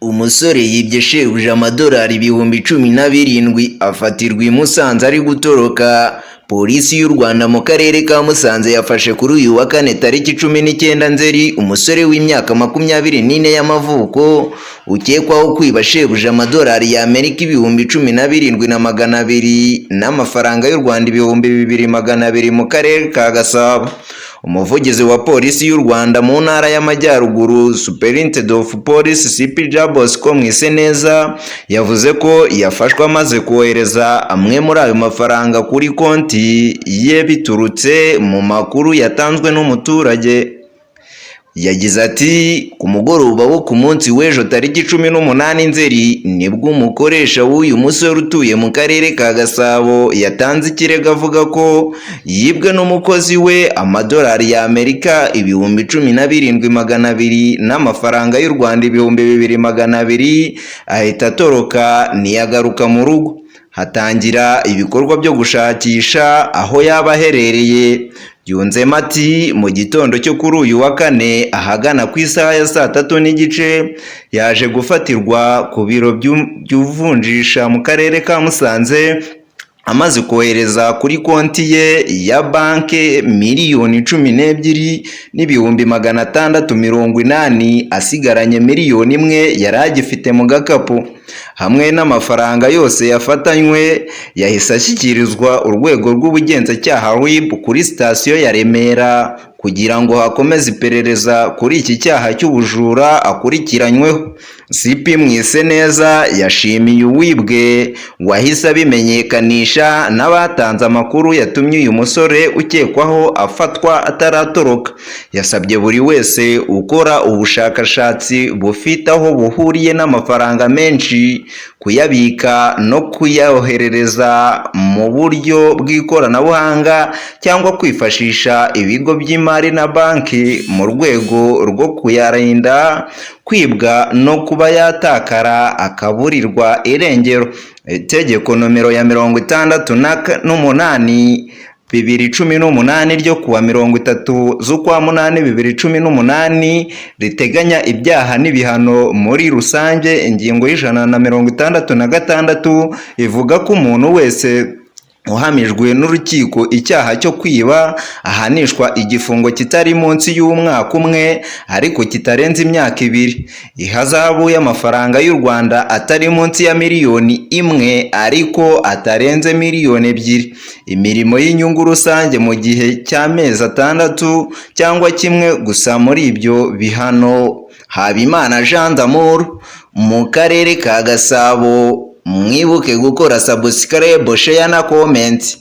Umusore yibye shebuja amadolari ibihumbi 17 afatirwa i Musanze ari gutoroka. Polisi y'u Rwanda mu karere ka Musanze yafashe kuri uyu wa kane tariki 19 Nzeri umusore w'imyaka 24 y'amavuko ukekwaho kwiba shebuja amadolari y'Amerika ibihumbi 17,200 n'amafaranga y'u Rwanda ibihumbi 2,200 mu karere ka Gasabo. Umuvugizi wa polisi y'u Rwanda mu ntara y'Amajyaruguru Superintendent of Police CP Bosco Mwiseneza yavuze ko yafashwe amaze kohereza amwe muri ayo mafaranga kuri konti ye biturutse mu makuru yatanzwe n'umuturage. Yagize ati ku mugoroba wo ku munsi w'ejo tariki 18 Nzeri nibwo umukoresha w'uyu musore utuye mu karere ka Gasabo yatanze ikirego avuga ko yibwe n'umukozi we amadolari y'Amerika ibihumbi 17,200 n'amafaranga y'u Rwanda ibihumbi 2,200 ahita atoroka ntiyagaruka mu rugo. Hatangira ibikorwa byo gushakisha aho yaba aherereye. Yunzemo ati mu gitondo cyo kuri uyu wa kane ahagana ku isaha ya 3:30 yaje gufatirwa ku biro by'uvunjisha mu karere ka Musanze amaze kohereza kuri konti ye ya banke miliyoni 12,680 asigaranye miliyoni 1 yari agifite mu gakapu. Hamwe n'amafaranga yose yafatanywe yahise ashyikirizwa urwego rw'ubugenzacyaha RIB kuri sitasiyo ya Remera kugira ngo hakomeze iperereza kuri iki cyaha cy'ubujura akurikiranyweho. CP Mwiseneza yashimiye uwibwe wahise abimenyekanisha n'abatanze amakuru yatumye uyu musore ukekwaho afatwa ataratoroka. Yasabye buri wese ukora ubushakashatsi bufite aho buhuriye n'amafaranga menshi kuyabika no kuyoherereza mu buryo bw'ikoranabuhanga cyangwa kwifashisha ibigo by'imari na banki mu rwego rwo kuyarinda kwibwa no kuba yatakara akaburirwa irengero. Itegeko nomero ya 68/2018 ryo kuwa 30/8/2018 riteganya ibyaha n'ibihano muri rusange. Ingingo y'166 ivuga ko umuntu wese uhamijwe n'urukiko icyaha cyo kwiba ahanishwa igifungo kitari munsi y'umwaka umwe ariko kitarenze imyaka 2, ihazabu y'amafaranga y'u Rwanda atari munsi ya miliyoni 1 ariko atarenze miliyoni 2, imirimo y'inyungu rusange mu gihe cy'amezi 6 cyangwa kimwe gusa muri ibyo bihano. Habimana Jean d'Amour mu karere ka Gasabo. Mwibuke gukora subscribe, share na comment.